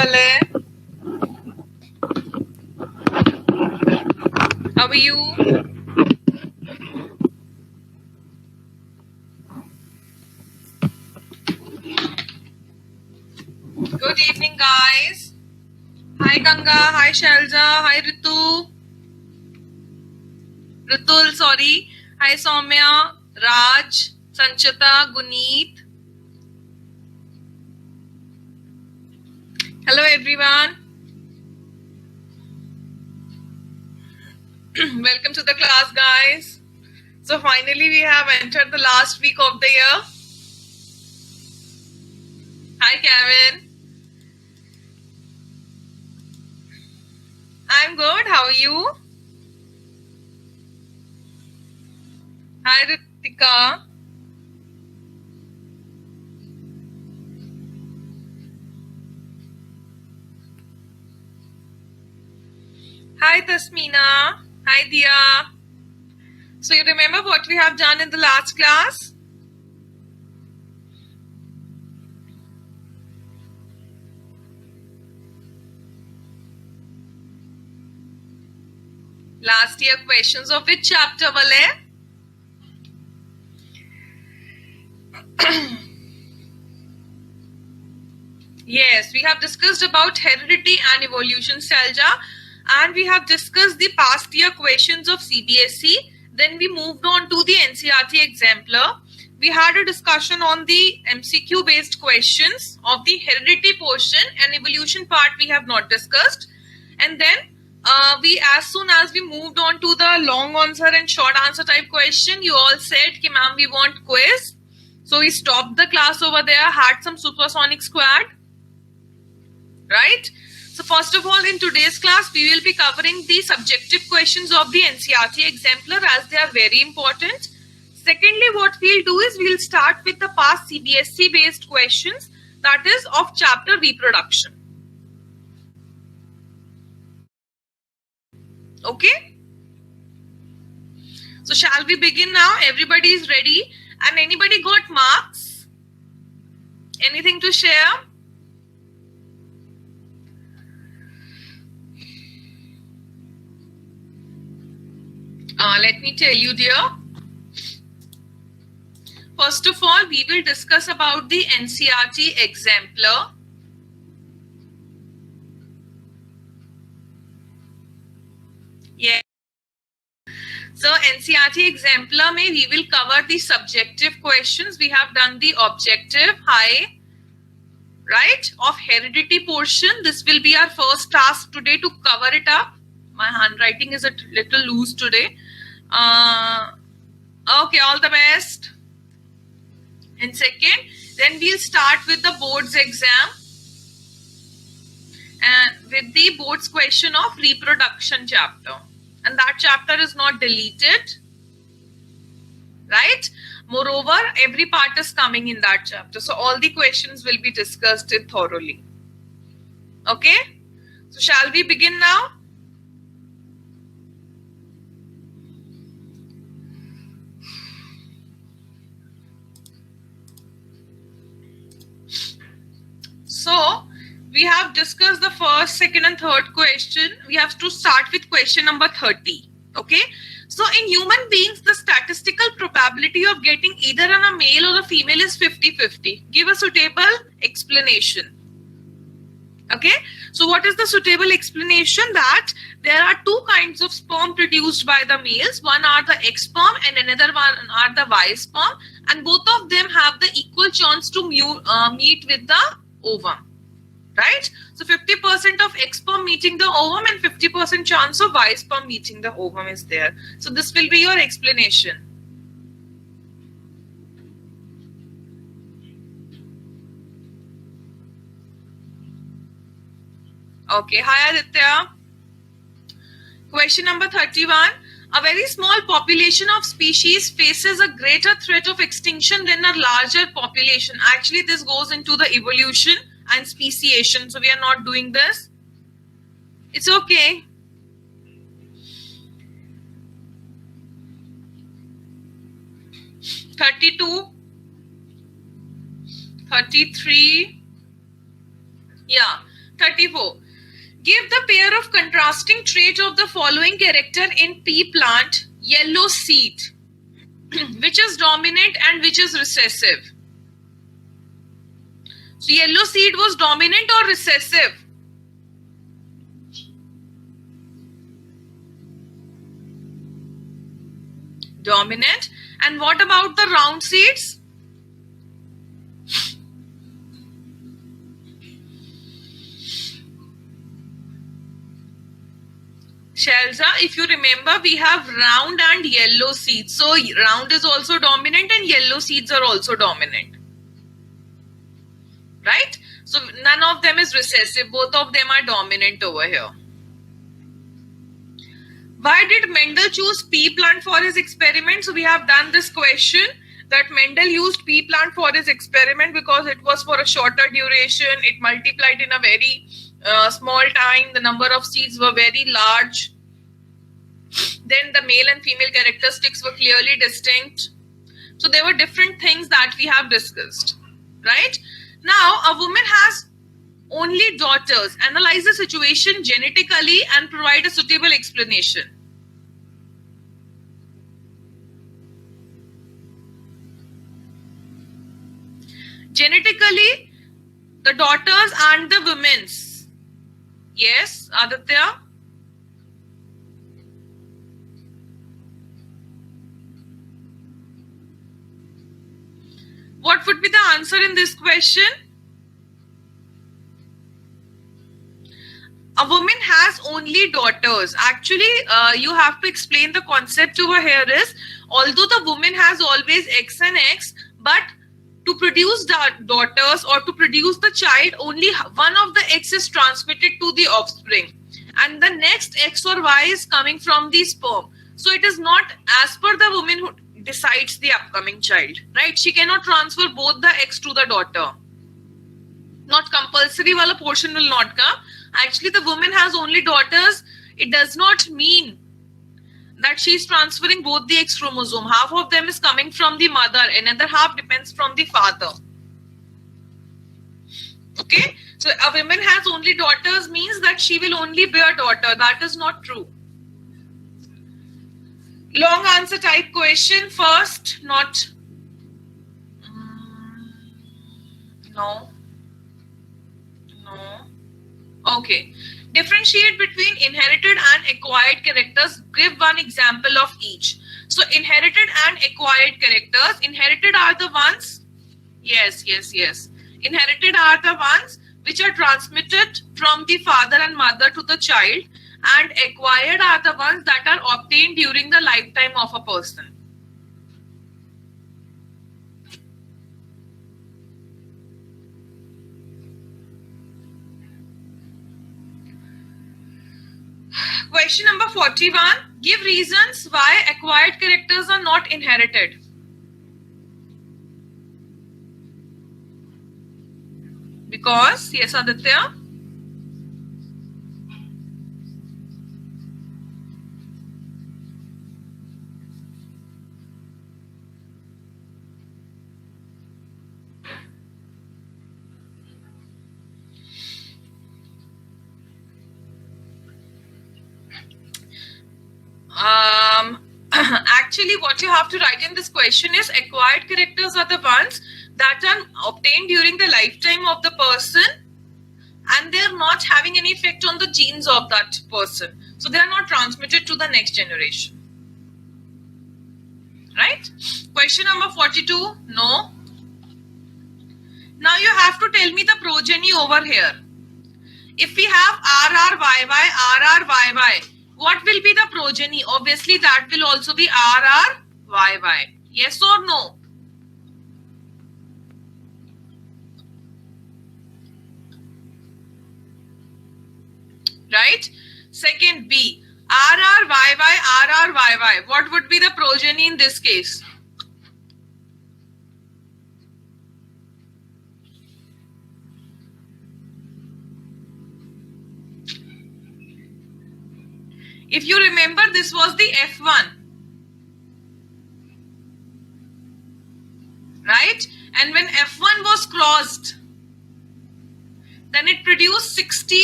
वाले? How are you? Good evening, guys. Hi, Ganga. Hi, Shalja. Hi, Ritul, sorry. Hi, Soumya, Raj, Sanchita, Guneet. Hello, everyone. Welcome to the class, guys. So finally, we have entered the last week of the year. Hi, Kevin. I'm good. How are you? Hi, Ritika. Hi, Tasmina. Hi, Dia. So you remember what we have done in the last class? Last year questions of which chapter, Vale? Yes, we have discussed about heredity and evolution, Selja, and we have discussed the past year questions of CBSE. Then we moved on to the NCERT exemplar. We had a discussion on the MCQ based questions of the heredity portion, and evolution part we have not discussed. And then as soon as we moved on to the long answer and short answer type question, you all said, "Ki ma'am, we want quiz." So we stopped the class over there, had some supersonic squad. Right? So first of all, in today's class, we will be covering the subjective questions of the NCERT exemplar as they are very important. Secondly, what we'll do is we'll start with the past CBSE based questions, that is of chapter reproduction. Okay? So shall we begin now? Everybody is ready. And anybody got marks? Anything to share? Let me tell you, dear. First of all, we will discuss about the NCERT exemplar. Yeah. So NCERT exemplar mein we will cover the subjective questions. We have done the objective, right, of heredity portion. This will be our first task today to cover it up. My handwriting is a little loose today. Okay, all the best. And second, then we'll start with the board's exam and with the board's question of reproduction chapter. And that chapter is not deleted, right? Moreover, every part is coming in that chapter. So all the questions will be discussed thoroughly. Okay? So shall we begin now? So we have discussed the first, second and third question. We have to start with question number 30. Okay? So in human beings, the statistical probability of getting either a male or a female is 50-50. Give a suitable explanation. Okay, so what is the suitable explanation? That there are two kinds of sperm produced by the males. One are the egg sperm and another one are the Y sperm, and both of them have the equal chance to meet with the ovum. Right? So 50% of egg sperm meeting the ovum and 50% chance of Y sperm meeting the ovum is there. So this will be your explanation. Okay, hi Aditya. Question number 31. A very small population of species faces a greater threat of extinction than a larger population. Actually, this goes into the evolution and speciation. So we are not doing this. It's okay. (32), 33. Yeah. 34. Give the pair of contrasting traits of the following character in pea plant, yellow seed. Which is dominant and which is recessive? So yellow seed was dominant or recessive? Dominant. And what about the round seeds? Shelza, if you remember, we have round and yellow seeds. So round is also dominant and yellow seeds are also dominant. Right? So none of them is recessive. Both of them are dominant over here. Why did Mendel choose pea plant for his experiment? So we have done this question that Mendel used pea plant for his experiment because it was for a shorter duration. It multiplied in a very small time. The number of seeds were very large. Then the male and female characteristics were clearly distinct. So there were different things that we have discussed, right? Now a woman has only daughters. Analyze the situation genetically and provide a suitable explanation. Genetically, the daughters and the women's. Yes, Aditya? What would be the answer in this question? A woman has only daughters. Actually, you have to explain the concept over here is, although the woman has always X and X, but to produce the daughters or to produce the child, only one of the X is transmitted to the offspring. And the next X or Y is coming from the sperm. So it is not as per the woman who decides the upcoming child, right? She cannot transfer both the X to the daughter. Not compulsory wala portion will not come. Actually, the woman has only daughters. It does not mean that she is transferring both the X chromosome. Half of them is coming from the mother, another half depends from the father. Okay, so a woman has only daughters means that she will only bear daughter. That is not true. Long answer type question first, not no. Okay. Differentiate between inherited and acquired characters. Give one example of each. So inherited and acquired characters. Inherited are the ones. Yes. Inherited are the ones which are transmitted from the father and mother to the child, and acquired are the ones that are obtained during the lifetime of a person. Question number 41. Give reasons why acquired characters are not inherited. Because, yes, Aditya? Actually, what you have to write in this question is acquired characters are the ones that are obtained during the lifetime of the person, and they are not having any effect on the genes of that person. So they are not transmitted to the next generation. Right? Question number 42. No. Now you have to tell me the progeny over here. If we have RRYY, RRYY, what will be the progeny? Obviously, that will also be RRYY. Yes or no? Right? Second B. RRYY, RRYY. What would be the progeny in this case? If you remember, this was the F1. Right? And when F1 was crossed, Then it produced 60